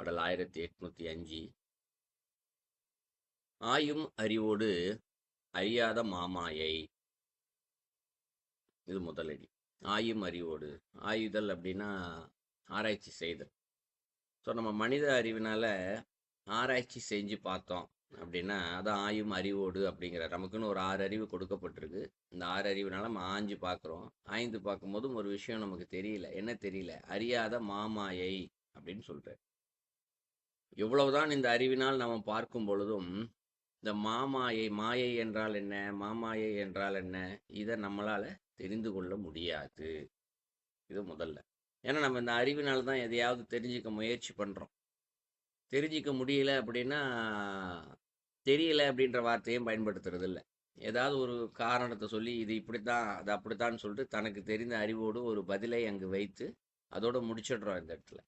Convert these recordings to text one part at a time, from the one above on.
பாடல் 1805. ஆயும் அறிவோடு அறியாத மாமாயை. இது முதலடி. ஆயும் அறிவோடு, ஆயுதல் அப்படின்னா ஆராய்ச்சி செய்தல். ஸோ நம்ம மனித அறிவினால ஆராய்ச்சி செஞ்சு பார்த்தோம் அப்படின்னா அதான் ஆயும் அறிவோடு அப்படிங்கிற. நமக்குன்னு ஒரு 6 அறிவு கொடுக்கப்பட்டிருக்கு. இந்த 6 அறிவுனால நம்ம ஆய்ஞ்சு பார்க்குறோம். ஆய்ந்து பார்க்கும்போதும் ஒரு விஷயம் நமக்கு தெரியல. என்ன தெரியல? அறியாத மாமாயை அப்படின்னு சொல்றாரு. எவ்வளவுதான் இந்த அறிவினால் நம்ம பார்க்கும் பொழுதும் இந்த மாமாயை, மாயை என்றால் என்ன, மாமாயை என்றால் என்ன, இதை நம்மளால தெரிந்து கொள்ள முடியாது. இது முதல்ல. ஏன்னா நம்ம இந்த அறிவினால தான் எதையாவது தெரிஞ்சுக்க முயற்சி பண்றோம். தெரிஞ்சிக்க முடியல அப்படின்னா தெரியல அப்படின்ற வார்த்தையும் பயன்படுத்துறது இல்லை. ஏதாவது ஒரு காரணத்தை சொல்லி இது இப்படித்தான் அது அப்படித்தான் சொல்லிட்டு தனக்கு தெரிந்த அறிவோடு ஒரு பதிலை அங்கு வைத்து அதோட முடிச்சிடுறோம் இந்த இடத்துல.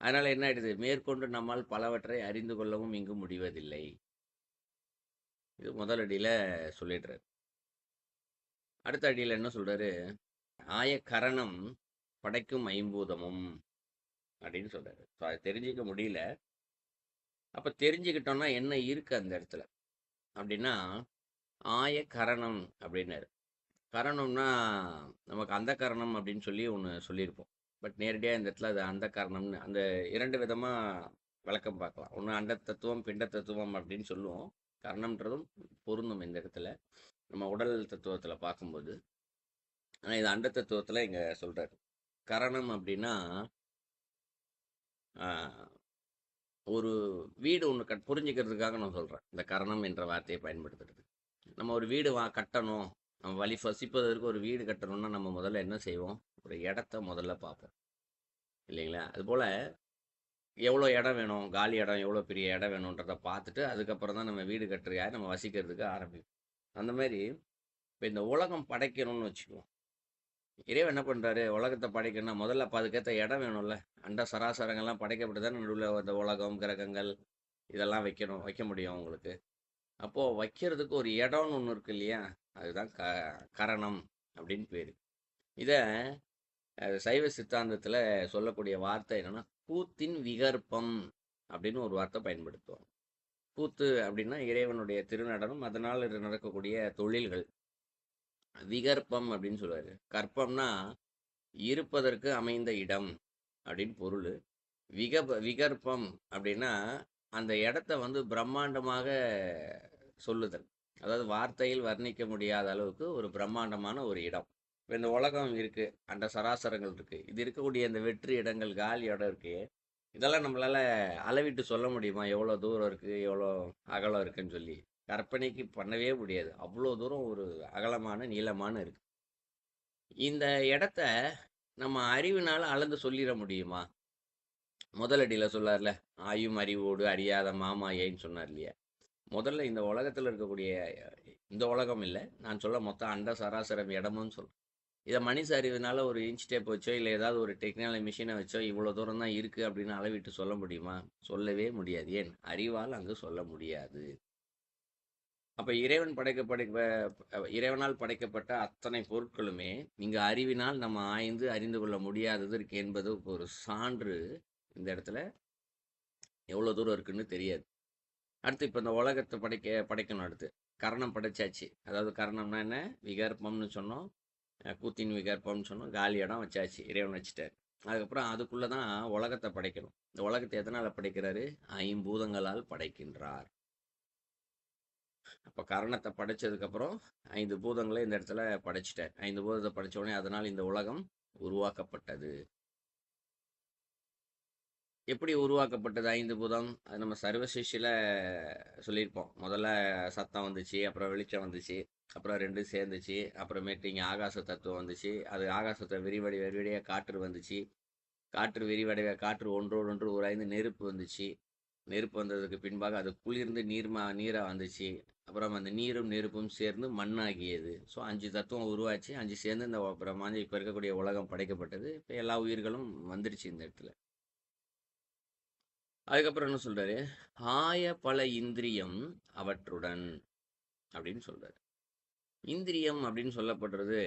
அதனால என்ன ஆயிடுது? மேற்கொண்டு நம்மால் பலவற்றை அறிந்து கொள்ளவும் இங்கு முடிவதில்லை. இது முதல் அடியில சொல்லிடுறாரு. அடுத்த அடியில என்ன சொல்றாரு? ஆய கரணம் படைக்கும் ஐம்பூதமும் அப்படின்னு சொல்றாரு. ஸோ அதை தெரிஞ்சிக்க முடியல. அப்ப தெரிஞ்சுக்கிட்டோம்னா என்ன இருக்கு அந்த இடத்துல அப்படின்னா, ஆய கரணம் அப்படின்னாரு. கரணம்னா நமக்கு அந்த கரணம் அப்படின்னு சொல்லி ஒன்று சொல்லியிருப்போம். பட் நேரடியாக இந்த இடத்துல அது அந்த கரணம்னு அந்த 2 விதமாக விளக்கம் பார்க்கலாம். ஒன்று அண்ட தத்துவம், பிண்ட தத்துவம் அப்படின்னு சொல்லுவோம். கரணம்ன்றதும் பொருந்தும் இந்த இடத்துல நம்ம உடல் தத்துவத்தில் பார்க்கும்போது. ஆனால் இது அண்ட தத்துவத்தில் இங்கே சொல்கிறார். கரணம் அப்படின்னா ஒரு வீடு ஒன்று புரிஞ்சுக்கிறதுக்காக நான் சொல்கிறேன் இந்த கரணம் என்ற வார்த்தையை பயன்படுத்துறது. நம்ம ஒரு வீடு கட்டணும், நம்ம வசிப்பதற்கு ஒரு வீடு கட்டணும்னா நம்ம முதல்ல என்ன செய்வோம்? ஒரு இடத்த முதல்ல பார்ப்போம் இல்லைங்களா? அதுபோல் எவ்வளோ இடம் வேணும், காலி இடம் எவ்வளோ பெரிய இடம் வேணுன்றதை பார்த்துட்டு அதுக்கப்புறம் தான் நம்ம வீடு கட்டுறதுக்காக நம்ம வசிக்கிறதுக்கு ஆரம்பிப்போம். அந்த மாதிரி இப்போ இந்த உலகம் படைக்கணும்னு வச்சுக்குவோம். இறைவன் என்ன பண்ணுறாரு? உலகத்தை படைக்கணும்னா முதல்ல அப்போ அதுக்கேற்ற இடம் வேணும்ல. அண்ட சராசரங்கள்லாம் படைக்கப்பட்டு தான் நடுவில் இந்த உலகம், கிரகங்கள் இதெல்லாம் வைக்க முடியும் உங்களுக்கு. அப்போது வைக்கிறதுக்கு ஒரு இடம்னு ஒன்று இருக்கு இல்லையா? அதுதான் கரணம் அப்படின்னு பேர். இதை சைவ சித்தாந்தத்தில் சொல்லக்கூடிய வார்த்தை என்னென்னா கூத்தின் விகற்பம் அப்படின்னு ஒரு வார்த்தை பயன்படுத்துவோம். கூத்து அப்படின்னா இறைவனுடைய திருநடனம், அதனால் நடக்கக்கூடிய தொழில்கள். விகற்பம் அப்படின்னு சொல்லுவார். கற்பம்னா இருப்பதற்கு அமைந்த இடம் அப்படின்னு பொருள். விகற்பம் அப்படின்னா அந்த இடத்த பிரம்மாண்டமாக சொல்லுதல். அதாவது வார்த்தையில் வர்ணிக்க முடியாத அளவுக்கு ஒரு பிரம்மாண்டமான ஒரு இடம். இப்போ இந்த உலகம் இருக்கு, அண்ட சராசரங்கள் இருக்கு, இது இருக்கக்கூடிய இந்த வெற்று இடங்கள், காலி இடம் இருக்கு, இதெல்லாம் நம்மளால அளவிட்டு சொல்ல முடியுமா? எவ்வளோ தூரம் இருக்கு, எவ்வளோ அகலம் இருக்குன்னு சொல்லி கற்பனைக்கு பண்ணவே முடியாது. அவ்வளோ தூரம் ஒரு அகலமான நீளமான இருக்கு. இந்த இடத்த நம்ம அறிவினால அளந்து சொல்லிட முடியுமா? முதலடியில சொல்லார்ல, ஆயும் அறிவோடு அறியாத மாமாயேன்னு சொன்னார் இல்லையா? முதல்ல இந்த உலகத்தில் இருக்கக்கூடிய இந்த உலகம் இல்லை, நான் சொல்ல மொத்தம் அண்ட சராசரம் இடமும் சொல்கிறேன். இதை மனுஷ அறிவினால ஒரு இன்ச் டேப் வச்சோ இல்லை ஏதாவது ஒரு டெக்னாலஜி மிஷினை வச்சோ இவ்வளோ தூரம் தான் இருக்குது அப்படின்னு அளவிட்டு சொல்ல முடியுமா? சொல்லவே முடியாது. ஏன்? அறிவால் அங்கு சொல்ல முடியாது. அப்போ இறைவனால் படைக்கப்பட்ட அத்தனை பொருட்களுமே இங்கே அறிவினால் நம்ம ஆய்ந்து அறிந்து கொள்ள முடியாதது இருக்கு என்பது ஒரு சான்று. இந்த இடத்துல எவ்வளோ தூரம் இருக்குன்னு தெரியாது. அடுத்து இப்போ இந்த உலகத்தை படைக்கணும். அடுத்து கரணம் படைச்சாச்சு. அதாவது கரணம்னா என்ன? விகற்பம்னு சொன்னோம், கூத்தின் விகற்பம்னு சொன்னோம். காலி இடம் வச்சாச்சு, இறைவன் வச்சுட்டார். அதுக்கப்புறம் அதுக்குள்ளே தான் உலகத்தை படைக்கணும். இந்த உலகத்தை எதனால் படைக்கிறாரு? ஐம்பூதங்களால் படைக்கின்றார். அப்போ கரணத்தை படைச்சதுக்கப்புறம் 5 பூதங்களை இந்த இடத்துல படைச்சிட்டார். 5 பூதத்தை படைச்ச உடனே அதனால் இந்த உலகம் உருவாக்கப்பட்டது. எப்படி உருவாக்கப்பட்டது 5 பூதம்? அது நம்ம சர்வசிஷியில் சொல்லியிருப்போம். முதல்ல சத்தம் வந்துச்சு, அப்புறம் வெளிச்சம் வந்துச்சு, அப்புறம் 2 சேர்ந்துச்சு, அப்புறமேட்டு இங்கே ஆகாச தத்துவம் வந்துச்சு. அது ஆகாசத்தை விரிவடையாக காற்று வந்துச்சு. காற்று விரிவடைய காற்று ஒன்றோடொன்று உராய்ந்து நெருப்பு வந்துச்சு. நெருப்பு வந்ததுக்கு பின்பாக அது குளிர்ந்து நீராக வந்துச்சு. அப்புறம் அந்த நீரும் நெருப்பும் சேர்ந்து மண்ணாகியது. ஸோ 5 தத்துவம் உருவாச்சு. 5 சேர்ந்து இந்த பிரம்மாண்டம் இப்போ இருக்கக்கூடிய உலகம் படைக்கப்பட்டது. இப்போ எல்லா உயிர்களும் வந்துருச்சு இந்த இடத்துல. அதுக்கப்புறம் என்ன சொல்றாரு? ஆய பல இந்திரியம் அவற்றுடன் அப்படின்னு சொல்றாரு. இந்திரியம் அப்படின்னு சொல்லப்படுறது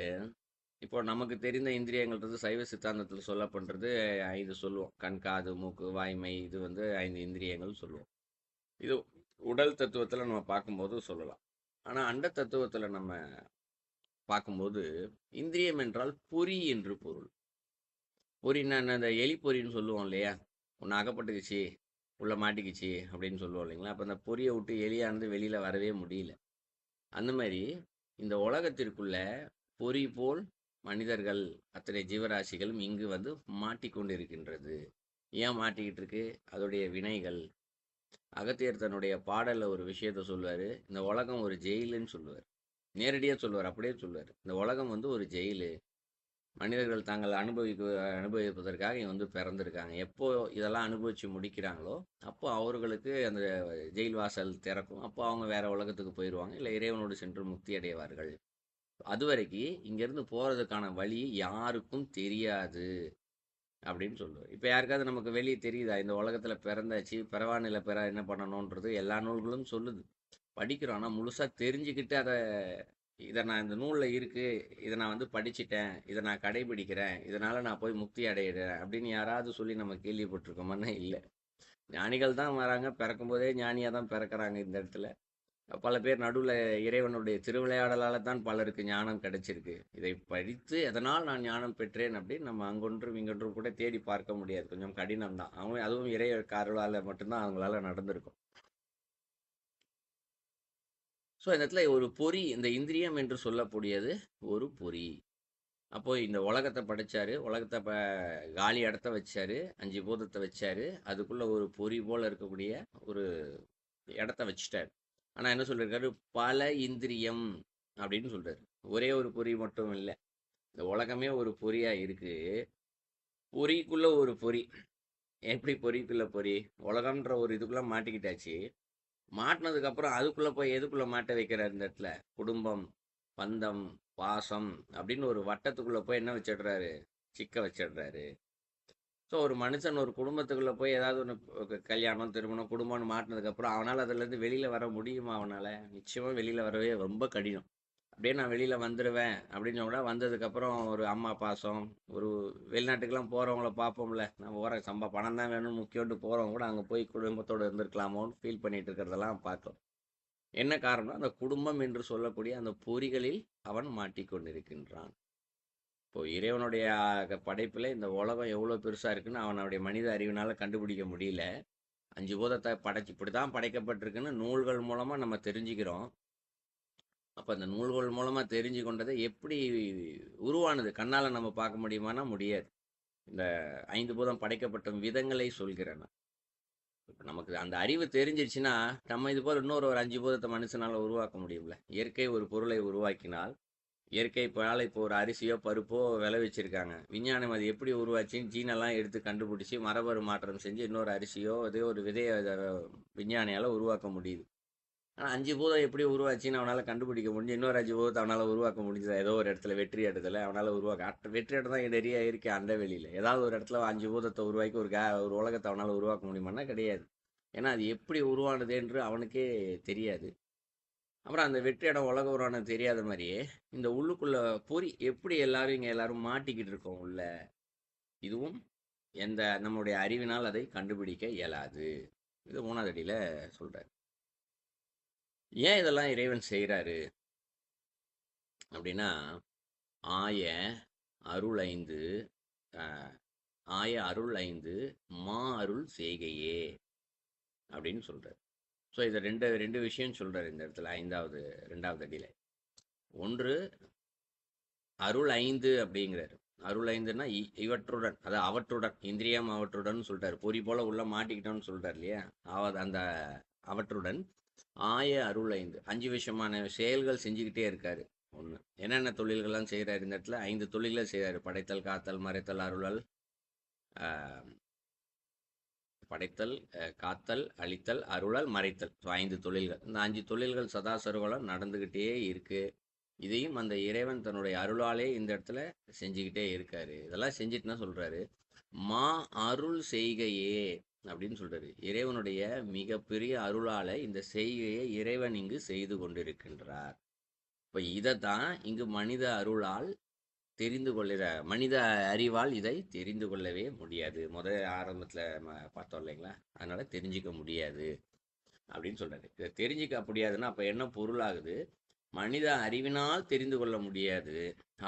இப்போ நமக்கு தெரிந்த இந்திரியங்கள்ன்றது சைவ சித்தாந்தத்தில் சொல்லப்படுறது 5 சொல்லுவோம். கண், காது, மூக்கு, வாய்மை இது வந்து 5 இந்திரியங்கள் சொல்லுவோம். இது உடல் தத்துவத்தில் நம்ம பார்க்கும்போது சொல்லலாம். ஆனால் அண்ட தத்துவத்தில் நம்ம பார்க்கும்போது இந்திரியம் என்றால் பொறி என்று பொருள். பொறின்னா என்ன? அந்த எலி பொறின்னு சொல்லுவோம் இல்லையா? ஒன்று அகப்பட்டுக்குச்சு, உள்ள மாட்டிக்கிச்சு அப்படின்னு சொல்லுவோம் இல்லைங்களா? அப்போ அந்த பொறியை விட்டு எலியானது வெளியில் வரவே முடியல. அந்த மாதிரி இந்த உலகத்திற்குள்ள பொறி போல் மனிதர்கள் அத்தனை ஜீவராசிகளும் இங்கு வந்து மாட்டிக்கொண்டிருக்கின்றது. ஏன் மாட்டிக்கிட்டு இருக்கு? அதோடைய வினைகள். அகத்தியர் தன்னுடைய பாடல்ல ஒரு விஷயத்த சொல்லுவாரு. இந்த உலகம் ஒரு ஜெயிலுன்னு சொல்லுவார். நேரடியாக சொல்லுவார், அப்படியே சொல்லுவார். இந்த உலகம் வந்து ஒரு ஜெயிலு. மனிதர்கள் தாங்கள் அனுபவிப்பதற்காக இங்க வந்து பிறந்திருக்காங்க. எப்போ இதெல்லாம் அனுபவிச்சு முடிக்கிறாங்களோ அப்போ அவர்களுக்கு அந்த ஜெயில் வாசல் திறக்கும். அப்போ அவங்க வேற உலகத்துக்கு போயிடுவாங்க, இல்லை இறைவனோடு சென்று முக்தி அடைவார்கள். அது வரைக்கும் இங்கேருந்து போகிறதுக்கான வழி யாருக்கும் தெரியாது அப்படின்னு சொல்லுவார். இப்போ யாருக்காவது நமக்கு வெளியே தெரியுதா? இந்த உலகத்தில் பிறந்தாச்சு, பிறவாநிலை பெற என்ன பண்ணணுன்றது எல்லா நூல்களும் சொல்லுது, படிக்கிறோம். ஆனால் முழுசாக தெரிஞ்சுக்கிட்டு அதை இதை நான் இந்த நூலில் இருக்குது, இதை நான் வந்து படிச்சுட்டேன், இதை நான் கடைபிடிக்கிறேன், இதனால் நான் போய் முக்தி அடையிறேன் அப்படின்னு யாராவது சொல்லி நம்ம கேள்விப்பட்டிருக்கோமான்னா இல்லை. ஞானிகள் தான் வராங்க, பிறக்கும்போதே ஞானியாக தான் பிறக்கிறாங்க இந்த இடத்துல. பல பேர் நடுவில் இறைவனுடைய திருவிளையாடலால் தான் பலருக்கு ஞானம் கிடைச்சிருக்கு. இதை படித்து எதனால் நான் ஞானம் பெற்றேன் அப்படின்னு நம்ம அங்கொன்றும் இங்கொன்றும் கூட தேடி பார்க்க முடியாது. கொஞ்சம் கடினம் தான். அவங்க அதுவும் இறை அருளால் மட்டும்தான் அவங்களால நடந்திருக்கும். ஸோ இந்த இடத்துல ஒரு பொறி, இந்த இந்திரியம் என்று சொல்லக்கூடியது ஒரு பொறி. அப்போ இந்த உலகத்தை படைச்சாரு, உலகத்தை காலி இடத்த வச்சாரு, 5 பூதத்தை வச்சாரு, அதுக்குள்ள ஒரு பொறி போல இருக்கக்கூடிய ஒரு இடத்த வச்சுட்டாரு. ஆனால் என்ன சொல்லியிருக்காரு? பல இந்திரியம் அப்படின்னு சொல்றாரு. ஒரே ஒரு பொறி மட்டும் இல்லை, இந்த உலகமே ஒரு பொறியா இருக்கு. பொறிக்குள்ள ஒரு பொறி. எப்படி பொறிக்குள்ள பொறி? உலகம்ன்ற ஒரு இதுக்குள்ள மாட்டிக்கிட்டாச்சு. மாட்டினதுக்கு அப்புறம் அதுக்குள்ள போய் எதுக்குள்ள மாட்ட வைக்கிறார் இந்த இடத்துல? குடும்பம், பந்தம், பாசம் அப்படின்னு ஒரு வட்டத்துக்குள்ள போய் என்ன வச்சிடுறாரு? சிக்க வச்சிடுறாரு. ஸோ ஒரு மனுஷன் ஒரு குடும்பத்துக்குள்ள போய் ஏதாவது ஒன்று கல்யாணம், திருமணம், குடும்பம்னு மாட்டினதுக்கப்புறம் அவனால் அதுலேருந்து வெளியில் வர முடியுமா? அவனால் நிச்சயமாக வெளியில் வரவே ரொம்ப கடினம். அப்படியே நான் வெளியில் வந்துடுவேன் அப்படின்னு கூட வந்ததுக்கப்புறம் ஒரு அம்மா பாசம், ஒரு வெளிநாட்டுக்கெல்லாம் போகிறவங்கள பார்ப்போம்ல, நம்ம போகிற பணம் தான் வேணும்னு முக்கியம்ட்டு போகிறவங்க கூட அங்கே போய் குடும்பத்தோடு இருந்திருக்கலாமோன்னு ஃபீல் பண்ணிட்டு இருக்கிறதெல்லாம் பார்க்கலாம். என்ன காரணம்? அந்த குடும்பம் என்று சொல்லக்கூடிய அந்த பொறிகளில் அவன் மாட்டிக்கொண்டிருக்கின்றான். இப்போ இறைவனுடைய படைப்பில் இந்த உலகம் எவ்வளோ பெருசாக இருக்குன்னு அவனுடைய மனித அறிவினால் கண்டுபிடிக்க முடியல. 5 பூதத்தை படைச்சு இப்படி தான் படைக்கப்பட்டிருக்குன்னு நூல்கள் மூலமாக நம்ம தெரிஞ்சுக்கிறோம். அப்போ அந்த நூல்கள் மூலமாக தெரிஞ்சு கொண்டதை எப்படி உருவானது கண்ணால் நம்ம பார்க்க முடியுமானா முடியாது. இந்த 5 பூதம் படைக்கப்பட்ட விதங்களை சொல்கிறேன். இப்போ நமக்கு அந்த அறிவு தெரிஞ்சிருச்சுன்னா நம்ம இது போல் இன்னொரு ஒரு 5 பூதத்தை மனுஷனால் உருவாக்க முடியும்ல. இயற்கை ஒரு பொருளை உருவாக்கினால், இயற்கை இப்போ ஒரு அரிசியோ பருப்போ விளைவிச்சிருக்காங்க. விஞ்ஞானம் அது எப்படி உருவாச்சின்னு ஜீனெல்லாம் எடுத்து கண்டுபிடிச்சி மரபணு மாற்றம் செஞ்சு இன்னொரு அரிசியோ அதே ஒரு விதையை விஞ்ஞானியால் உருவாக்க முடியுது. ஆனால் 5 பூதம் எப்படி உருவாச்சின்னு அவனால் கண்டுபிடிக்க முடிஞ்சு இன்னொரு 5 பூதத்தை அவனால் உருவாக்க முடிஞ்சது ஏதோ ஒரு இடத்துல வெற்றி இடத்துல அவனால் வெற்றி இடம் தான் நிறைய இருக்கு அண்ட வெளியில். ஏதாவது ஒரு இடத்துல 5 பூதத்தை உருவாக்கி ஒரு உலகத்தை அவனால் உருவாக்க முடியுமான்னா கிடையாது. ஏன்னா அது எப்படி உருவானது என்று அவனுக்கே தெரியாது. அப்புறம் அந்த வெற்றி இடம் உலக உருவானது தெரியாத மாதிரியே இந்த உள்ளுக்குள்ள பொறி எப்படி இங்கே எல்லாரும் மாட்டிக்கிட்டு இருக்கோம் உள்ள. இதுவும் எந்த நம்மளுடைய அறிவினால் அதை கண்டுபிடிக்க இயலாது. இது 3வது அடியில் சொல்கிறார். ஏன் இதெல்லாம் இறைவன் செய்கிறாரு அப்படின்னா, ஆய அருள் 5 மா அருள் செய்கையே அப்படின்னு சொல்கிறார். ஸோ இதை ரெண்டு விஷயம் சொல்கிறார் இந்த இடத்துல 2வது அடியில். ஒன்று அருள் 5 அப்படிங்கிறார். அருள் 5ன்னா இவற்றுடன், அதாவது அவற்றுடன், இந்திரியம் அவற்றுடன் சொல்கிறார். பொறி போல உள்ள மாட்டிக்கிட்டோன்னு சொல்கிறார் இல்லையா? அந்த அவற்றுடன் ஆய அருள் 5 விஷயமான செயல்கள் செஞ்சுக்கிட்டே இருக்காரு. ஒன்று என்னென்ன தொழில்கள்லாம் செய்கிறார் இந்த இடத்துல? 5 தொழில்களை செய்கிறாரு. படைத்தல், காத்தல், மறைத்தல், அருளல். படைத்தல், காத்தல், அழித்தல், அருளல், மறைத்தல். 5 தொழில்கள். இந்த 5 தொழில்கள் சதாசர்வலம் நடந்துக்கிட்டே இருக்கு. இதையும் அந்த இறைவன் தன்னுடைய அருளாலே இந்த இடத்துல செஞ்சுக்கிட்டே இருக்காரு. இதெல்லாம் செஞ்சுட்டுனா சொல்றாரு, மா அருள் செய்கையே அப்படின்னு சொல்றாரு. இறைவனுடைய மிகப்பெரிய அருளால இந்த செய்கையை இறைவன் இங்கு செய்து கொண்டிருக்கின்றார். இப்போ இதை தான் இங்கு மனித அருளால் தெரிந்து கொள்ளுற மனித அறிவால் இதை தெரிந்து கொள்ளவே முடியாது. ஆரம்பத்தில் பார்த்தோம் இல்லைங்களா? அதனால் தெரிஞ்சிக்க முடியாது அப்படின்னு சொல்கிறாரு. இதை தெரிஞ்சிக்க முடியாதுன்னா அப்போ என்ன பொருளாகுது? மனித அறிவினால் தெரிந்து கொள்ள முடியாது.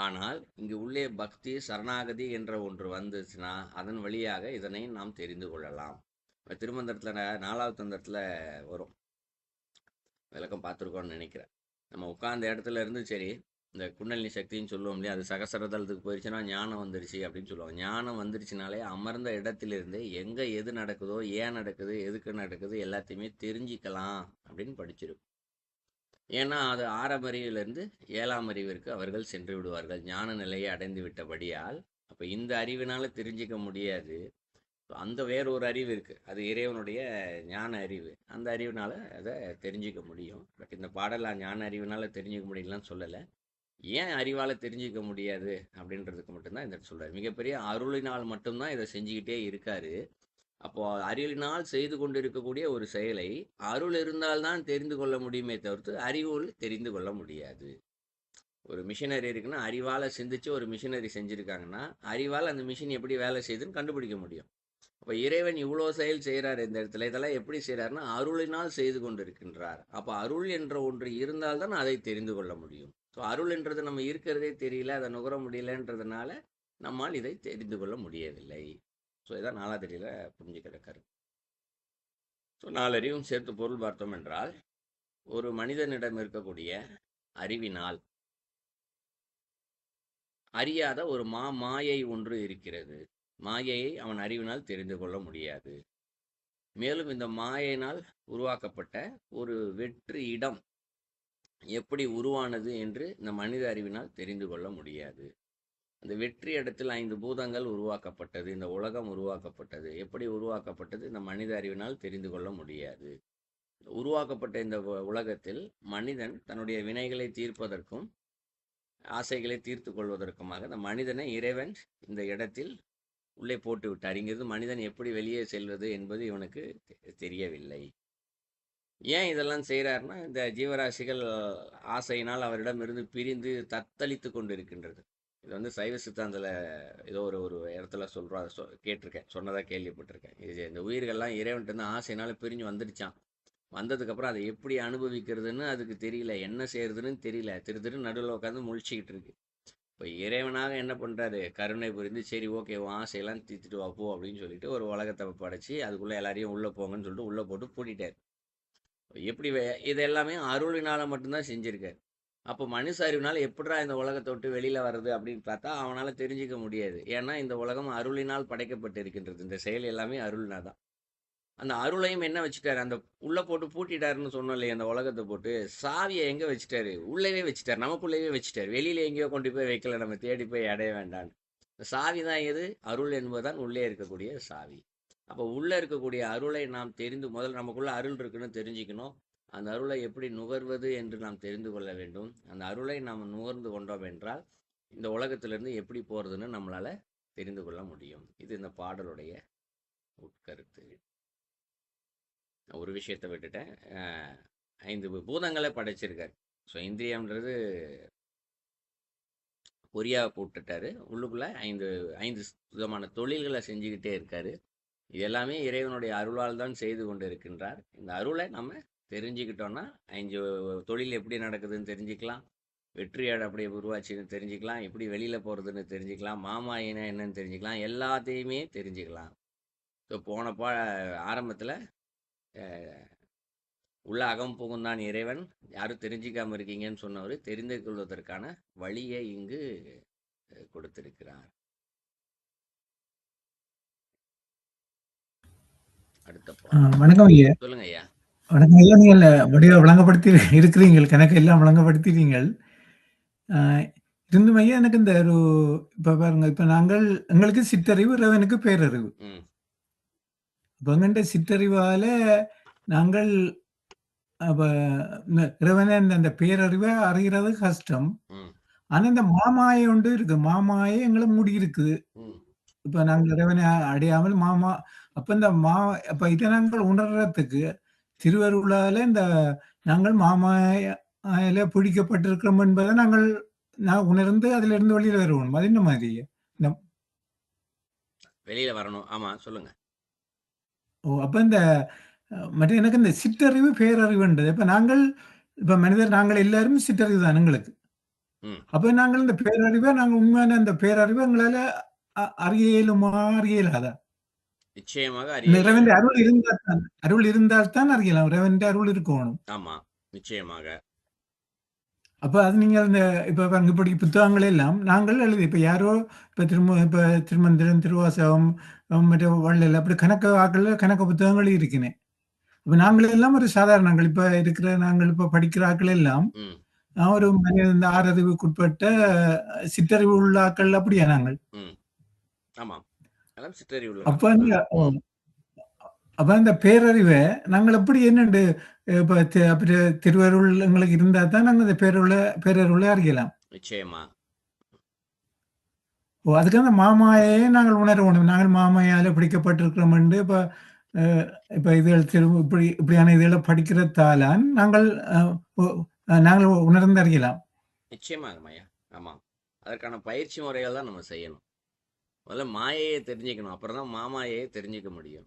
ஆனால் இங்கு உள்ளே பக்தி சரணாகதி என்ற ஒன்று வந்துச்சுன்னா அதன் வழியாக இதனை நாம் தெரிந்து கொள்ளலாம். திருமந்திரத்தில் 4வது தந்திரத்தில் வரும், விளக்கம் பார்த்துருக்கோன்னு நினைக்கிறேன். நம்ம உட்கார்ந்த இடத்துல இருந்து சரி இந்த குண்டலினி சக்தின்னு சொல்லுவோம் இல்லையா, அது சகசரதளத்துக்கு போயிடுச்சுன்னா ஞானம் வந்துருச்சு அப்படின்னு சொல்லுவாங்க. ஞானம் வந்துருச்சுனாலே அமர்ந்த இடத்திலிருந்து எங்கே எது நடக்குதோ, ஏன் நடக்குது, எதுக்கு நடக்குது எல்லாத்தையுமே தெரிஞ்சிக்கலாம் அப்படின்னு படிச்சிருக்கும். ஏன்னா அது 6ஆம் அறிவிலிருந்து 7ஆம் அறிவிற்கு அவர்கள் சென்று விடுவார்கள், ஞான நிலையை அடைந்து விட்டபடியால். அப்போ இந்த அறிவினால் தெரிஞ்சிக்க முடியாது. அந்த வேற ஒரு அறிவு இருக்குது, அது இறைவனுடைய ஞான அறிவு. அந்த அறிவினால் அதை தெரிஞ்சிக்க முடியும். பட் இந்த பாடல் ஞான அறிவினால் தெரிஞ்சிக்க முடியலன்னு சொல்லலை. ஏன் அறிவால் தெரிஞ்சிக்க முடியாது அப்படின்றதுக்கு மட்டும்தான் இந்த சொல்கிறார். மிகப்பெரிய அருளினால் மட்டும்தான் இதை செஞ்சுக்கிட்டே இருக்காரு. அப்போது அருளினால் செய்து கொண்டு இருக்கக்கூடிய ஒரு செயலை அருள் இருந்தால்தான் தெரிந்து கொள்ள முடியுமே தவிர்த்து அறிவோல் தெரிந்து கொள்ள முடியாது. ஒரு மிஷினரி இருக்குன்னா அறிவால் சிந்திச்சு ஒரு மிஷினரி செஞ்சுருக்காங்கன்னா அறிவால் அந்த மிஷின் எப்படி வேலை செய்யுதுன்னு கண்டுபிடிக்க முடியும். அப்போ இறைவன் இவ்வளோ செயல் செய்கிறார் இந்த இடத்துல, இதெல்லாம் எப்படி செய்கிறாருன்னா அருளினால் செய்து கொண்டு இருக்கின்றார். அப்போ அருள் என்ற ஒன்று இருந்தால்தான் அதை தெரிந்து கொள்ள முடியும். ஸோ அருள்ன்றது நம்ம இருக்கிறதே தெரியல, அதை நுகர முடியலன்றதுனால நம்மால் இதை தெரிந்து கொள்ள முடியவில்லை. ஸோ இதான் 4வது அறிவில் புரிஞ்சுக்கிற கருத்து. ஸோ 4 அறிவும் சேர்த்து பொருள் பார்த்தோம் என்றால், ஒரு மனிதனிடம் இருக்கக்கூடிய அறிவினால் அறியாத ஒரு மாயை ஒன்று இருக்கிறது. மாயையை அவன் அறிவினால் தெரிந்து கொள்ள முடியாது. மேலும் இந்த மாயினால் உருவாக்கப்பட்ட ஒரு வெற்று இடம் எப்படி உருவானது என்று இந்த மனித அறிவினால் தெரிந்து கொள்ள முடியாது. அந்த வெற்றி இடத்தில் 5 பூதங்கள் உருவாக்கப்பட்டது, இந்த உலகம் உருவாக்கப்பட்டது. எப்படி உருவாக்கப்பட்டது இந்த மனித அறிவினால் தெரிந்து கொள்ள முடியாது. உருவாக்கப்பட்ட இந்த உலகத்தில் மனிதன் தன்னுடைய வினைகளை தீர்ப்பதற்கும் ஆசைகளை தீர்த்து கொள்வதற்குமாக இந்த மனிதனை இறைவன் இந்த இடத்தில் உள்ளே போட்டு விட்டார். இங்கிருந்து மனிதன் எப்படி வெளியே செல்வது என்பது இவனுக்கு தெரியவில்லை. ஏன் இதெல்லாம் செய்கிறாருன்னா, இந்த ஜீவராசிகள் ஆசையினால் அவரிடமிருந்து பிரிந்து தத்தளித்து கொண்டு இருக்கின்றது. இது சைவ சித்தாந்தத்தில் ஏதோ ஒரு இடத்துல சொல்கிறோம், கேட்டிருக்கேன், சொன்னதாக கேள்விப்பட்டிருக்கேன். இது இந்த உயிர்கள்லாம் இறைவன்ட்டு ஆசையினால் பிரிஞ்சு வந்துடுச்சான். வந்ததுக்கப்புறம் அதை எப்படி அனுபவிக்கிறதுன்னு அதுக்கு தெரியல, என்ன செய்யறதுன்னு தெரியல, திரு நடுவில் உட்காந்து முழிச்சிக்கிட்டு இருக்கு. இப்போ இறைவனாக என்ன பண்ணுறாரு, கருணை புரிந்து சரி ஓகே உன் ஆசையெல்லாம் தீர்த்துட்டு வாப்போ அப்படின்னு சொல்லிட்டு ஒரு உலகத்தை படைச்சி அதுக்குள்ளே எல்லாரையும் உள்ளே போங்கன்னு சொல்லிட்டு உள்ளே போட்டு பூட்டிட்டார். எப்படி இது எல்லாமே அருளினால மட்டும்தான் செஞ்சிருக்காரு. அப்போ மனுஷ அறிவினால் எப்படிடா இந்த உலகத்தை விட்டு வெளியில் வர்றது அப்படின்னு பார்த்தா அவனால் தெரிஞ்சிக்க முடியாது. ஏன்னா இந்த உலகம் அருளினால் படைக்கப்பட்டு இருக்கின்றது. இந்த செயல் எல்லாமே அருள்னா தான். அந்த அருளையும் என்ன வச்சுட்டாரு, அந்த உள்ளே போட்டு பூட்டிட்டாருன்னு சொன்னோம் இல்லையா, அந்த உலகத்தை போட்டு சாவியை எங்கே வச்சுட்டாரு, உள்ளவே வச்சுட்டார், நமக்குள்ளேயே வச்சுட்டார். வெளியில் எங்கேயோ கொண்டு போய் வைக்கல, நம்ம தேடி போய் அடைய வேண்டான்னு. சாவி தான் எது, அருள் என்பதுதான் உள்ளே இருக்கக்கூடிய சாவி. அப்போ உள்ளே இருக்கக்கூடிய அருளை நாம் முதல்ல நமக்குள்ள அருள் இருக்குன்னு தெரிஞ்சுக்கணும். அந்த அருளை எப்படி நுகர்வது என்று நாம் தெரிந்து கொள்ள வேண்டும். அந்த அருளை நாம் நுகர்ந்து கொண்டோம் என்றால் இந்த உலகத்திலிருந்து எப்படி போகிறதுன்னு நம்மளால் தெரிந்து கொள்ள முடியும். இது இந்த பாடலுடைய உட்கருத்து. ஒரு விஷயத்தை விட்டுட்டேன், 5 பூதங்களை படைச்சிருக்காரு. ஸோ இந்திரியம்ன்றது பொறியாக போட்டுட்டாரு, உள்ளுக்குள்ளே 5 விதமான தொழில்களை செஞ்சுக்கிட்டே இருக்காரு. இது எல்லாமே இறைவனுடைய அருளால் தான் செய்து கொண்டு இருக்கின்றார். இந்த அருளை நம்ம தெரிஞ்சுக்கிட்டோன்னா 5 தொழில் எப்படி நடக்குதுன்னு தெரிஞ்சுக்கலாம், வெற்றியாடு அப்படியே உருவாச்சுன்னு தெரிஞ்சுக்கலாம், எப்படி வெளியில் போகிறதுன்னு தெரிஞ்சுக்கலாம், மாமாயினா என்னன்னு தெரிஞ்சுக்கலாம், எல்லாத்தையுமே தெரிஞ்சுக்கலாம். ஸோ போன ஆரம்பத்தில் உள்ள அகம் புகுந்தான் இறைவன், யாரும் தெரிஞ்சிக்காமல் இருக்கீங்கன்னு சொன்னவர் தெரிந்து கொள்வதற்கான வழியை இங்கு கொடுத்திருக்கிறார். வணக்கம் ஐயா. சொல்லுங்க ஐயா. வணக்கம் ஐயா. நீங்கள் வடிவ விளங்கப்படுத்தி இருக்கிறீங்கள், கணக்கு எல்லாம் விளங்கப்படுத்திட்டீங்கள். இருந்தும் ஐயா எனக்கு இந்த ஒரு இப்போ பாருங்க, இப்போ எங்களுக்கு சிற்றறிவு, இறைவனுக்கு பேரறிவு. இப்போ எங்கள்கிட்ட சிற்றறிவால நாங்கள் இறைவனை அந்த பேரறிவை அறிகிறது கஷ்டம். ஆனா இந்த மாமாயை ஒன்று இருக்கு, மாமாயை எங்களை மூடி இருக்குது. இப்ப நாங்கள் இறைவனை அடையாமல் அப்ப இந்த அப்ப இதை நாங்கள் உணர்றதுக்கு திருவருளால இந்த நாங்கள் மாமாயில பிடிக்கப்பட்டிருக்கிறோம் என்பதை நாங்கள் நான் உணர்ந்து அதுல இருந்து வெளியில வருவோம். அது என்ன மாதிரி? இந்த வெளியில வரணும். ஆமா, சொல்லுங்க. அப்ப இந்த மற்ற எனக்கு இந்த சிற்றறிவு, பேரறிவுன்றது இப்ப நாங்கள் இப்ப மனிதர் நாங்கள் எல்லாரும் சிற்றறிவு தான் எங்களுக்கு. ம். அப்ப நாங்கள் இந்த பேரறிவ நாங்க உண்மையான அந்த பேரறிவ எங்களால அறிய இயலுமா? அறிய இயலாதா? நிச்சயமாக இந்த அறிய இறைவனுடைய இயலும். அருள் இருந்தால் தான் அறியலாம். இறைவனுடைய அருள் இருக்கணும். ஆமா, நிச்சயமாக. அப்ப அது நீங்க அந்த இப்ப பாருங்க இப்படி புத்தகங்கள் எல்லாம் நாங்கள் எழுதி இப்ப யாரோ இப்ப திருமந்திரம், திருவாசகம், மற்ற வள்ளல் அப்படி கணக்கு ஆக்கள்ல கணக்கு புத்தகங்கள் இருக்கிறேன். இப்ப நாங்கள் எல்லாம் ஒரு சாதாரணங்கள். இப்ப இருக்கிற நாங்கள் இப்ப படிக்கிற ஆட்கள் எல்லாம் ம், ஒரு இந்த ஆறறிவுக்குட்பட்ட சிற்றறிவு உள்ள ஆட்கள் அப்படியா நாங்கள்? ம். ஆமாம். எல்லாம் சிற்றறிவுள்ள அப்ப மக்கள் அந்த தான். ம். அப்ப அந்த பேரறிவ நாங்கள் எப்படி என்னண்டு இப்ப அப்படி திருவருள் எங்களுக்கு இருந்தா தான் நாங்க அந்த பேரருள அறியலாம். நிச்சயமா. அதுக்கு அந்த மாமாயையே நாங்கள் உணர வேண்டும். நாங்கள் மாமாயால பிடிக்கப்பட்டிருக்கிறோம் என்று இப்ப அ இப்ப இதுகள் இப்படியான இதுகள படிக்கிறதால நாங்கள் அ ஒ நாங்கள் உணர்ந்து அறியலாம். நிச்சயமாக ஐயா. ஆமாம். அதற்கான பயிற்சி முறைகள் தான் நம்ம செய்யணும். முதல்ல மாயையை தெரிஞ்சுக்கணும். அப்புறம் தான் மாமாயையை தெரிஞ்சுக்க முடியும்.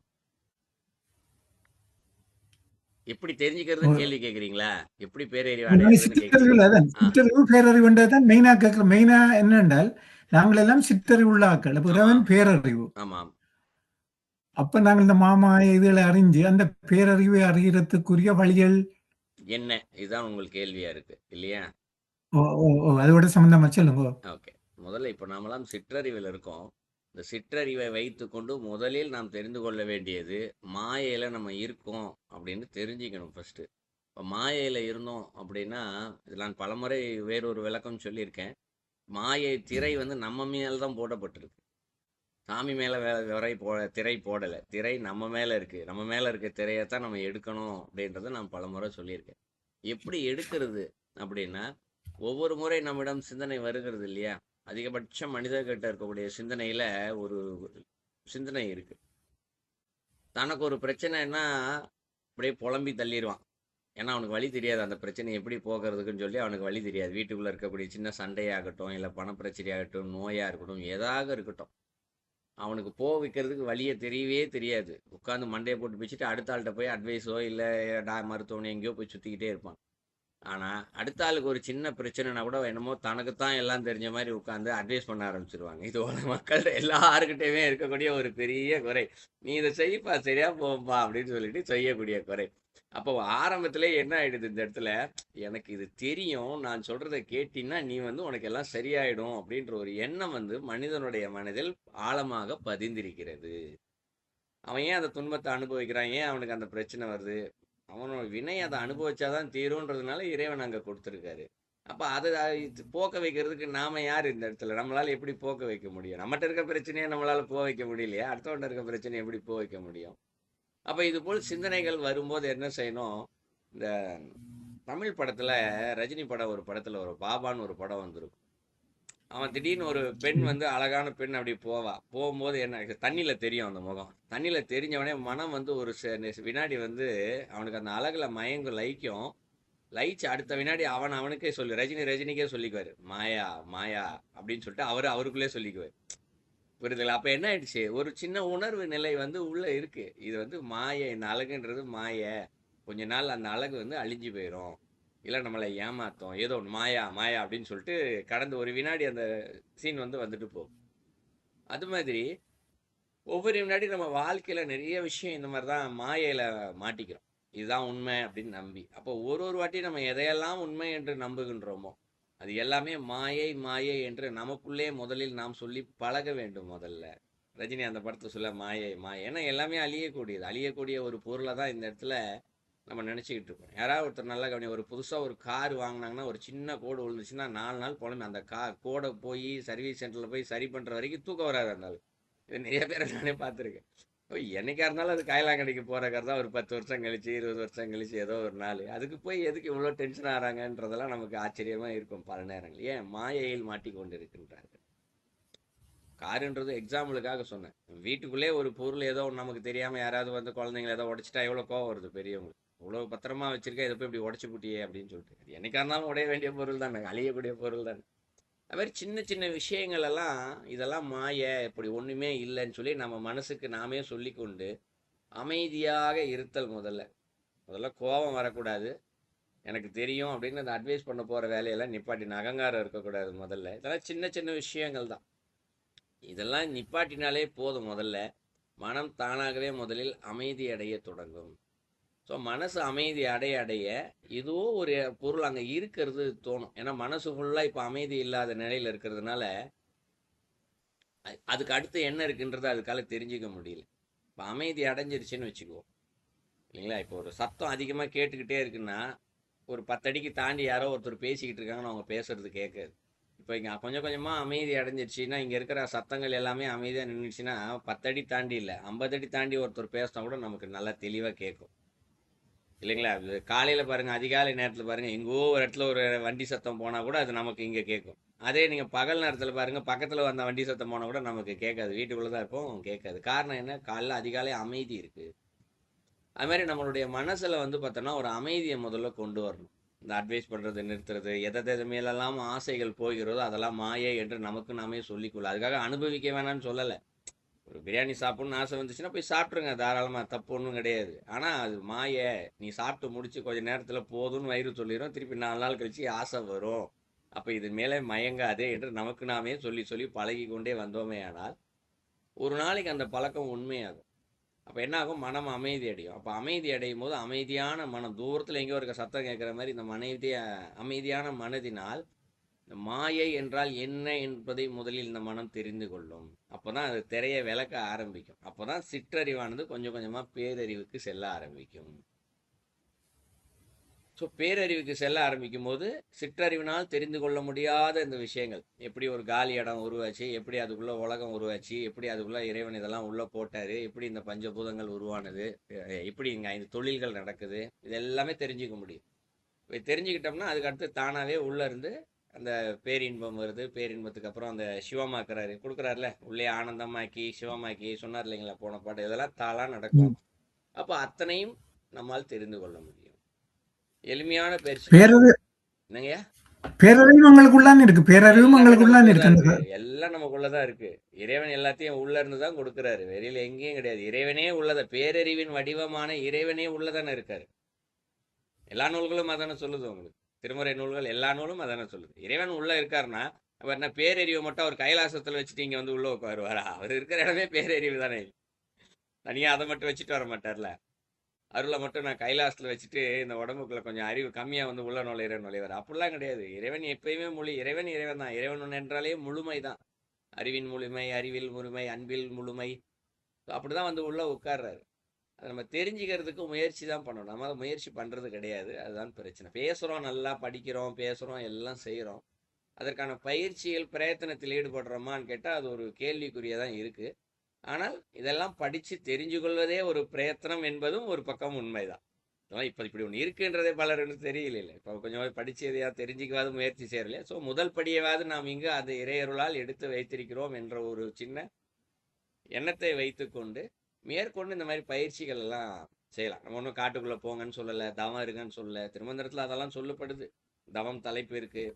எப்படி தெரிஞ்சுக்கிறதுன்னு கேள்வி கேட்குறீங்களா? எப்படி பேரறிவு அடையறதுன்னு கேட்குறீங்க. சிற்றறிவுல அதான் ஆ, சிற்றறிவு, பேரறிவுன்றத தான் மெயினா கேட்கிறோம். மெயினா என்னென்றால், நாங்கள் எல்லாம் சிற்றறிவுள்ள ஆக்கள். அப்ப இறைவன் ஆமாம், பேரறிவு. ஆமாம். அப்ப நாங்கள் இந்த மாமாய இதுகள அறிஞ்சு, அந்த பேரறிவை அறியறதுக்குரிய வழிகள் என்ன? இதுதான் உங்கள் கேள்வியா இருக்கு. இல்லையா? ஓ ஓ ஓ அதோட சம்மந்தமா சொல்லுங்க. ஓகே. முதல்ல இப்போ நாமெல்லாம் சிற்றறிவில் இருக்கோம். இந்த சிற்றறிவை வைத்துக்கொண்டு முதலில் நாம் தெரிந்து கொள்ள வேண்டியது, மாயையில நம்ம இருக்கோம் அப்படின்னு தெரிஞ்சுக்கணும் ஃபர்ஸ்ட்டு. இப்போ மாயையில இருந்தோம் அப்படின்னா, இது நான் பலமுறை வேறொரு விளக்கம் சொல்லியிருக்கேன். மாயை திரை வந்து நம்ம மேல தான் போடப்பட்டிருக்கு. சாமி மேல திரை போடல. திரை நம்ம மேல இருக்கு. நம்ம மேல இருக்க திரையத்தான் நம்ம எடுக்கணும் அப்படின்றத நான் பலமுறை சொல்லியிருக்கேன். எப்படி எடுக்கிறது அப்படின்னா, ஒவ்வொரு முறை நம்மிடம் சிந்தனை வருகிறது இல்லையா? அதிகபட்சம் மனிதர்கிட்ட இருக்கக்கூடிய சிந்தனையில ஒரு சிந்தனை இருக்கு. தனக்கு ஒரு பிரச்சனைன்னா அப்படியே புலம்பி தள்ளிருவான். ஏன்னா அவனுக்கு வழி தெரியாது. அந்த பிரச்சனை எப்படி போகிறதுக்குன்னு சொல்லி அவனுக்கு வழி தெரியாது. வீட்டுக்குள்ள இருக்கக்கூடிய சின்ன சண்டையாகட்டும், இல்ல பணப்பிரச்சனையாகட்டும், நோயா இருக்கட்டும், ஏதாக இருக்கட்டும். அவனுக்கு வைக்கிறதுக்கு வழியே தெரியவே தெரியாது. உட்காந்து மண்டைய போட்டு பிச்சுட்டு அடுத்த ஆள்கிட்ட போய் அட்வைஸோ இல்ல மருத்துவமனை எங்கேயோ போய் சுத்திக்கிட்டே இருப்பான். ஆனா அடுத்த ஆளுக்கு ஒரு சின்ன பிரச்சனைனா கூட என்னமோ தனக்கு தான் எல்லாம் தெரிஞ்ச மாதிரி உட்காந்து அட்வைஸ் பண்ண ஆரம்பிச்சிருவாங்க. இது மக்கள் எல்லாருக்கிட்டையுமே இருக்கக்கூடிய ஒரு பெரிய குறை. நீ இதை செய்யப்பா, சரியா போப்பா அப்படின்னு சொல்லிட்டு செய்யக்கூடிய குறை. அப்போ ஆரம்பத்திலே என்ன ஆயிடுது இந்த இடத்துல, எனக்கு இது தெரியும், நான் சொல்றதை கேட்டீன்னா நீ வந்து உனக்கு எல்லாம் சரியாயிடும் அப்படின்ற ஒரு எண்ணம் வந்து மனிதனுடைய மனதில் ஆழமாக பதிந்திருக்கிறது. அவன் ஏன் அந்த துன்பத்தை அனுபவிக்கிறான், ஏன் அவனுக்கு அந்த பிரச்சனை வருது, அவனோட வினை அதை அனுபவிச்சாதான் தீரும்ன்றதுனால இறைவன் அங்க கொடுத்துருக்காரு. அப்ப அதை போக்க வைக்கிறதுக்கு நாம யார் இந்த இடத்துல, நம்மளால எப்படி போக்க வைக்க முடியும்? நம்மகிட்ட இருக்க பிரச்சனையை நம்மளால போக வைக்க முடியலையா? அடுத்தவன்ட்ட இருக்க பிரச்சனையை எப்படி போக வைக்க முடியும்? அப்ப இது போல் சிந்தனைகள் வரும்போது என்ன செய்யணும்? இந்த தமிழ் படத்துல, ரஜினி படம் ஒரு படத்துல ஒரு பாபான்னு ஒரு படம் வந்திருக்கும். அவன் திடீர்னு ஒரு பெண் வந்து அழகான பெண் அப்படி போவா. போகும்போது என்ன தண்ணியில தெரியும் அந்த முகம். தண்ணியில தெரிஞ்சவனே மனம் வந்து ஒரு வினாடி வந்து அவனுக்கு அந்த அழகுல மயங்கும், லைக்கும். லைச்சு அடுத்த வினாடி அவனுக்கே ரஜினிக்கே சொல்லிக்குவாரு, மாயா மாயா அப்படின்னு சொல்லிட்டு அவருக்குள்ளே சொல்லிக்குவாரு. புரியுதுங்களா? அப்ப என்ன ஆயிடுச்சு, ஒரு சின்ன உணர்வு நிலை வந்து உள்ள இருக்கு. இது வந்து மாயை, இந்த அழகுன்றது மாயை. கொஞ்ச நாள் அந்த அழகு வந்து அழிஞ்சு போயிடும், இல்லை நம்மளை ஏமாத்தோம், ஏதோ ஒன்று மாயா மாயா அப்படின்னு சொல்லிட்டு கடந்த ஒரு வினாடி அந்த சீன் வந்து வந்துட்டு போகும். அது மாதிரி ஒவ்வொரு வினாடி நம்ம வாழ்க்கையில நிறைய விஷயம் இந்த மாதிரி தான் மாயையில மாட்டிக்கிறோம். இதுதான் உண்மை அப்படின்னு நம்பி, அப்போ ஒரு ஒரு வாட்டி நம்ம எதையெல்லாம் உண்மை என்று நம்புகின்றோமோ அது எல்லாமே மாயை மாயை என்று நமக்குள்ளே முதலில் நாம் சொல்லி பழக வேண்டும். முதல்ல ரஜினி அந்த படத்தை சொல்ல மாயை மாயை, ஏன்னா எல்லாமே அழியக்கூடியது. அழியக்கூடிய ஒரு பொருளை தான் இந்த இடத்துல நம்ம நினச்சிக்கிட்டு இருக்கோம். யாராவது ஒருத்தர் நல்லா கவனி, ஒரு புதுசாக ஒரு கார் வாங்கினாங்கன்னா ஒரு சின்ன கோடு விழுந்துச்சுன்னா 4 நாள் புலம்பி அந்த கோடை போய் சர்வீஸ் சென்டரில் போய் சரி பண்ணுற வரைக்கும் தூக்கம் வராது இருந்தாலும். இது நிறைய பேரை நானே பார்த்துருக்கேன். என்னைக்கா இருந்தாலும் அது காயலாங்கடைக்கு போகிற கார் தான். ஒரு 10 வருஷம் கழிச்சு 20 வருஷம் கழிச்சு ஏதோ ஒரு நாள் அதுக்கு போய் எதுக்கு இவ்வளோ டென்ஷன் ஆகிறாங்கன்றதெல்லாம் நமக்கு ஆச்சரியமாக இருக்கும் பல நேரங்கள். ஏன் மாயையில் மாட்டிக்கொண்டு இருக்கின்றார்கள். காருன்றது எக்ஸாம்பிளுக்காக சொன்னேன். வீட்டுக்குள்ளே ஒரு பொருள் ஏதோ நமக்கு தெரியாமல் யாராவது வந்து குழந்தைங்களை ஏதோ உடச்சிட்டா எவ்வளோ கோவம் வருது பெரியவங்களுக்கு. இவ்வளோ பத்திரமா வச்சிருக்கேன், இதை போய் இப்படி உடச்சு போட்டியே அப்படின்னு சொல்லிட்டு. என்னைக்கா இருந்தாலும் உடைய வேண்டிய பொருள் தானே, அழியக்கூடிய பொருள் தானே. அது மாதிரி சின்ன சின்ன விஷயங்கள் எல்லாம் இதெல்லாம் மாய, இப்படி ஒன்றுமே இல்லைன்னு சொல்லி நம்ம மனசுக்கு நாமே சொல்லிக்கொண்டு அமைதியாக இருத்தல். முதல்ல கோபம் வரக்கூடாது. எனக்கு தெரியும் அப்படின்னு அந்த அட்வைஸ் பண்ண போகிற வேலையெல்லாம் நிப்பாட்டின அகங்காரம் இருக்கக்கூடாது. முதல்ல இதெல்லாம் சின்ன சின்ன விஷயங்கள் தான். இதெல்லாம் நிப்பாட்டினாலே போதும். முதல்ல மனம் தானாகவே முதலில் அமைதி அடைய தொடங்கும். ஸோ மனசு அமைதி அடைய அடைய ஏதோ ஒரு பொருள் அங்கே இருக்கிறது தோணும். ஏன்னா மனசு ஃபுல்லாக இப்போ அமைதி இல்லாத நிலையில் இருக்கிறதுனால அதுக்கு அடுத்து என்ன இருக்குன்றதை அதுக்கால தெரிஞ்சுக்க முடியல. இப்போ அமைதி அடைஞ்சிருச்சுன்னு வச்சுக்குவோம் இல்லைங்களா. இப்போ ஒரு சத்தம் அதிகமாக கேட்டுக்கிட்டே இருக்குன்னா ஒரு 10 அடிக்கு தாண்டி யாரோ ஒருத்தர் பேசிக்கிட்டு இருக்காங்கன்னு அவங்க பேசுறது கேட்காது. இப்போ இங்கே கொஞ்சம் கொஞ்சமாக அமைதி அடைஞ்சிருச்சுன்னா இங்கே இருக்கிற சத்தங்கள் எல்லாமே அமைதியாக நின்றுச்சுன்னா 10 அடி தாண்டி இல்லை 50 அடி தாண்டி ஒருத்தர் பேசினா கூட நமக்கு நல்லா தெளிவாக கேட்கும் இல்லைங்களா. காலையில் பாருங்கள், அதிகாலை நேரத்தில் பாருங்கள், எங்கோ ஒரு இடத்துல ஒரு வண்டி சத்தம் போனால் கூட அது நமக்கு இங்கே கேட்கும். அதே நீங்கள் பகல் நேரத்தில் பாருங்கள், பக்கத்தில் வந்த வண்டி சத்தம் போனால் கூட நமக்கு கேட்காது. வீட்டுக்குள்ளே தான் இருப்போம், கேட்காது. காரணம் என்ன? காலைல அதிகாலை அமைதி இருக்குது. அது மாதிரி நம்மளுடைய மனசில் வந்து பார்த்தோன்னா ஒரு அமைதியை முதல்ல கொண்டு வரணும். இந்த அட்வைஸ் பண்ணுறது நிறுத்துறது, எதை மேலெல்லாம் ஆசைகள் போகிறதோ அதெல்லாம் மாயை என்று நமக்கு நாமே சொல்லிக்கொள்ள. அதுக்காக அனுபவிக்க வேணாம்னு சொல்லலை. ஒரு பிரியாணி சாப்பிட்ணுன்னு ஆசை வந்துச்சுன்னா போய் சாப்பிட்ருங்க தாராளமாக, தப்பு ஒன்றும் கிடையாது. ஆனால் அது மாய. நீ சாப்பிட்டு முடிச்சு கொஞ்சம் நேரத்தில் போதும்னு வயிறு சொல்லிடும், திருப்பி 4 நாள் கழிச்சு ஆசை வரும். அப்போ இது மேலே மயங்காதே என்று நமக்கு நாமே சொல்லி சொல்லி பழகி கொண்டே வந்தோமே. ஆனால் ஒரு நாளைக்கு அந்த பழக்கம் உண்மையாகும். அப்போ என்ன ஆகும்? மனம் அமைதி அடையும். அப்போ அமைதி அடையும் போது அமைதியான மனம், தூரத்தில் எங்கேயோ இருக்க சத்தம் கேட்குற மாதிரி இந்த அமைதியான மனதினால் இந்த மாயை என்றால் என்ன என்பதை முதலில் இந்த மனம் தெரிந்து கொள்ளும். அப்போ தான் அது திரையை விளக்க ஆரம்பிக்கும். அப்போ தான் சிற்றறிவானது கொஞ்சம் கொஞ்சமாக பேரறிவுக்கு செல்ல ஆரம்பிக்கும். ஸோ பேரறிவுக்கு செல்ல ஆரம்பிக்கும் போது சிற்றறிவினால் தெரிந்து கொள்ள முடியாத இந்த விஷயங்கள், எப்படி ஒரு காலி இடம் உருவாச்சு, எப்படி அதுக்குள்ளே உலகம் உருவாச்சு, எப்படி அதுக்குள்ளே இறைவன் இதெல்லாம் உள்ளே போட்டார், எப்படி இந்த பஞ்சபூதங்கள் உருவானது, எப்படி இங்கே இந்த தொழில்கள் நடக்குது, இது எல்லாமே தெரிஞ்சுக்க முடியும். இப்போ தெரிஞ்சுக்கிட்டோம்னா அதுக்கு அடுத்து தானாகவே உள்ளே இருந்து அந்த பேரின்பம் வருது. பேரின்பத்துக்கு அப்புறம் அந்த சிவமாக்குறாரு, கொடுக்குறாருல, உள்ளே ஆனந்தமாக்கி சிவமாக்கி சொன்னார் இல்லைங்களா போன பாட்டு. இதெல்லாம் தாளாக நடக்கும். அப்போ அத்தனையும் நம்மால் தெரிந்து கொள்ள முடியும். எளிமையான பயிற்சி. என்னங்கய்யா? பேரறிவு உங்களுக்குள்ளான் இருக்கு. பேரறிவும் உங்களுக்குள்ளான் இருக்கு. எல்லாம் நமக்குள்ளதான் இருக்கு. இறைவன் எல்லாத்தையும் உள்ள இருந்து தான் கொடுக்குறாரு, வெளியில எங்கேயும் கிடையாது. இறைவனே உள்ளத, பேரறிவின் வடிவமான இறைவனே உள்ளதானே இருக்காரு. எல்லா நூல்களும் அதானே சொல்லுது. உங்களுக்கு திருமுறை நூல்கள் எல்லா நூலும் அதானே சொல்லுது. இறைவன் உள்ள இருக்காருன்னா அப்ப என்ன பேரறிவை மட்டும் அவர் கைலாசத்துல வச்சுட்டு இங்க வந்து உள்ள உட்காருவாரா? அவர் இருக்கிற இடமே பேரறிவு தானே. தனியா அதை மட்டும் வச்சுட்டு வர மாட்டார்ல. அருளை மட்டும் நான் கைலாசத்தில் வச்சுட்டு இந்த உடம்புக்குள்ள கொஞ்சம் அறிவு கம்மியாக வந்து உள்ள நுழைவார். அப்படிலாம் கிடையாது. இறைவன் எப்பயுமே இறைவன் தான். இறைவன் என்றாலே முழுமை தான். அறிவின் முழுமை, அறிவில் முழுமை, அன்பில் முழுமை. அப்படிதான் வந்து உள்ள உட்கார்றாரு. அதை நம்ம தெரிஞ்சுக்கிறதுக்கு முயற்சி தான் பண்ணணும். நம்ம அதை முயற்சி பண்ணுறது கிடையாது. அதுதான் பிரச்சனை. பேசுகிறோம், நல்லா படிக்கிறோம், பேசுகிறோம், எல்லாம் செய்கிறோம். அதற்கான பயிற்சிகள் பிரயத்தனத்தில் ஈடுபடுறோமான்னு கேட்டால் அது ஒரு கேள்விக்குறியாக தான் இருக்குது. ஆனால் இதெல்லாம் படித்து தெரிஞ்சு கொள்வதே ஒரு பிரயத்தனம் என்பதும் ஒரு பக்கம் உண்மைதான். இப்போ இப்படி ஒன்று இருக்குன்றதே பலருக்கு தெரியல. இப்போ கொஞ்சம் படித்து எதையா தெரிஞ்சுக்கவாது முயற்சி செய்யலையா. ஸோ முதல் படியவாது நாம் இங்கு அது இறையருளால் எடுத்து வைத்திருக்கிறோம் என்ற ஒரு சின்ன எண்ணத்தை வைத்துக்கொண்டு மேற்கொண்டு இந்த மாதிரி பயிற்சிகள் எல்லாம் செய்யலாம். நம்ம ஒன்றும் காட்டுக்குள்ளே போங்கன்னு சொல்லலை, தவம் இருக்குன்னு சொல்லலை. திருமந்திரத்தில் அதெல்லாம் சொல்லப்படுது. தவம் தலைப்பு இருக்குது,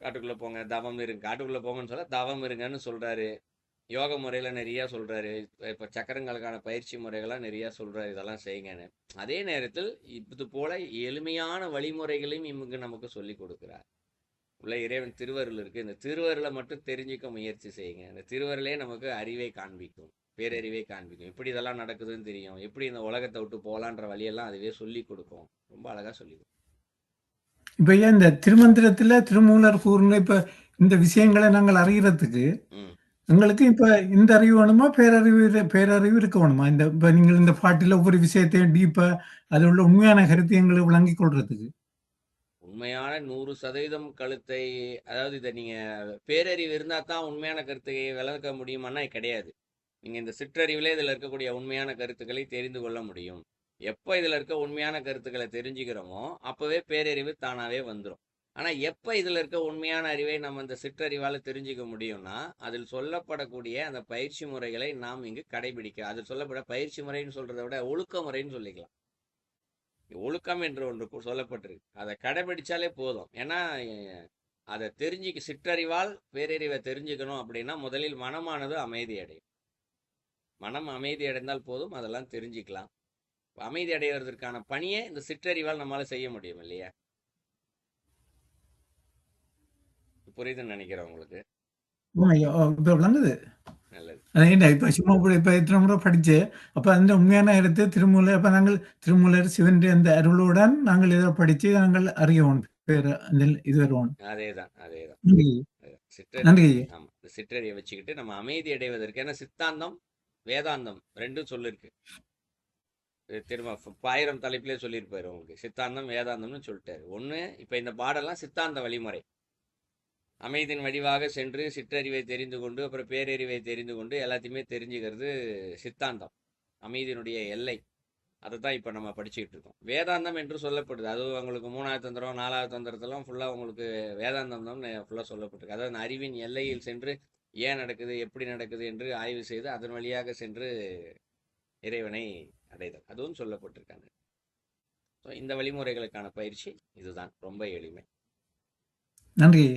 காட்டுக்குள்ளே போங்க தவம் இருங்க, காட்டுக்குள்ளே போங்கன்னு சொல்ல தவம் இருங்கன்னு சொல்கிறாரு. யோக முறையில் நிறையா சொல்கிறாரு. இப்போ சக்கரங்களுக்கான பயிற்சி முறைகள்லாம் நிறையா சொல்கிறாரு, இதெல்லாம் செய்யுங்கன்னு. அதே நேரத்தில் இது போல் எளிமையான வழிமுறைகளையும் இவங்க நமக்கு சொல்லி கொடுக்குறார். உள்ள இறைவன் திருவருள் இருக்குது. இந்த திருவருளை மட்டும் தெரிஞ்சிக்க முயற்சி செய்யுங்க. இந்த திருவருளே நமக்கு அறிவை காண்பிக்கும், பேரறிவை காண்பிக்கும். எப்படி இதெல்லாம் நடக்குதுன்னு தெரியும், எப்படி இந்த உலகத்தை விட்டு போகலான்ற வழியெல்லாம் அதுவே சொல்லி கொடுக்கும். ரொம்ப அழகாக சொல்லி கொடுக்கும். இப்போ ஏன் இந்த திருமந்திரத்தில் திருமூலர் கூர்ந்த இப்போ இந்த விஷயங்களை நாங்கள் அறிகிறதுக்கு எங்களுக்கு இப்ப இந்த அறிவு வேணுமா, பேரறிவு இருக்க வேணுமா? இந்த இப்ப நீங்கள் இந்த பாட்டில் ஒவ்வொரு விஷயத்தையும் டீப்பா அது உள்ள உண்மையான கருத்தை எங்களுக்கு விளங்கி கொள்றதுக்கு உண்மையான 100% கருத்தை, அதாவது இதை நீங்க பேரறிவு இருந்தா தான் உண்மையான கருத்தை விளக்க முடியுமான்னா கிடையாது. நீங்க இந்த சிற்றறிவிலே இதுல இருக்கக்கூடிய உண்மையான கருத்துக்களை தெரிந்து கொள்ள முடியும். எப்போ இதுல இருக்க உண்மையான கருத்துக்களை தெரிஞ்சுக்கிறோமோ அப்பவே பேரறிவு தானாவே வந்துடும். ஆனால் எப்போ இதில் இருக்க உண்மையான அறிவை நம்ம இந்த சிற்றறிவால் தெரிஞ்சுக்க முடியும்னா அதில் சொல்லப்படக்கூடிய அந்த பயிற்சி முறைகளை நாம் இங்கு கடைபிடிக்க, அதில் சொல்லப்பட பயிற்சி முறைன்னு சொல்கிறத விட ஒழுக்க முறைன்னு சொல்லிக்கலாம். ஒழுக்கம் என்று ஒன்று சொல்லப்பட்டிருக்கு, அதை கடைபிடிச்சாலே போதும். ஏன்னா அதை சிற்றறிவால் பேரறிவை தெரிஞ்சுக்கணும் அப்படின்னா முதலில் மனமானது அமைதி அடையும். மனம் அமைதி அடைந்தால் போதும், அதெல்லாம் தெரிஞ்சுக்கலாம். அமைதி அடைவதற்கான பணியை இந்த சிற்றறிவால் நம்மளால செய்ய முடியும் இல்லையா? புரியுதுன்னு நினைக்கிறேன் உங்களுக்கு. இப்ப விளங்குது. நல்லது. இப்ப சும்மா இப்ப எத்தனை முறை படிச்சு அப்ப அந்த உண்மையான இடத்து திருமூலர், அப்ப நாங்கள் திருமூலர் சிவன் அந்த அருளுடன் நாங்கள் இதை படிச்சு நாங்கள் அறியோம் பேர் அந்த இது வருவோம். அதேதான் அதேதான் நன்றி. சிற்றறிவு. ஆமா, இந்த சிற்றறிவை வச்சுக்கிட்டு நம்ம அமைதி அடைவதற்கு, ஏன்னா சித்தாந்தம் வேதாந்தம் ரெண்டும் சொல்லிருக்கு. திரும்ப 1000 தலைப்பிலே சொல்லியிருப்பாரு உங்களுக்கு. சித்தாந்தம் வேதாந்தம்னு சொல்லிட்டாரு. ஒன்று, இப்போ இந்த பாடெல்லாம் சித்தாந்த வழிமுறை. அமைதியின் வடிவாக சென்று சிற்றறிவை தெரிந்து கொண்டு அப்புறம் பேரறிவை தெரிந்து கொண்டு எல்லாத்தையுமே தெரிஞ்சுக்கிறது சித்தாந்தம், அமைதியினுடைய எல்லை. அதை தான் இப்போ நம்ம படிச்சுக்கிட்டு இருக்கோம். வேதாந்தம் என்று சொல்லப்படுது. அதுவும் உங்களுக்கு 3வது தந்திரம் 4வது தந்திரத்தெல்லாம் ஃபுல்லாக உங்களுக்கு வேதாந்தம் தான் ஃபுல்லாக சொல்லப்பட்டிருக்கு. அதாவது அறிவின் எல்லையில் சென்று ஏன் நடக்குது, எப்படி நடக்குது என்று ஆய்வு செய்து அதன் வழியாக சென்று இறைவனை அடைதல், அதுவும் சொல்லப்பட்டிருக்காங்க. ஸோ இந்த வழிமுறைகளுக்கான பயிற்சி இதுதான், ரொம்ப எளிமை. நன்றி.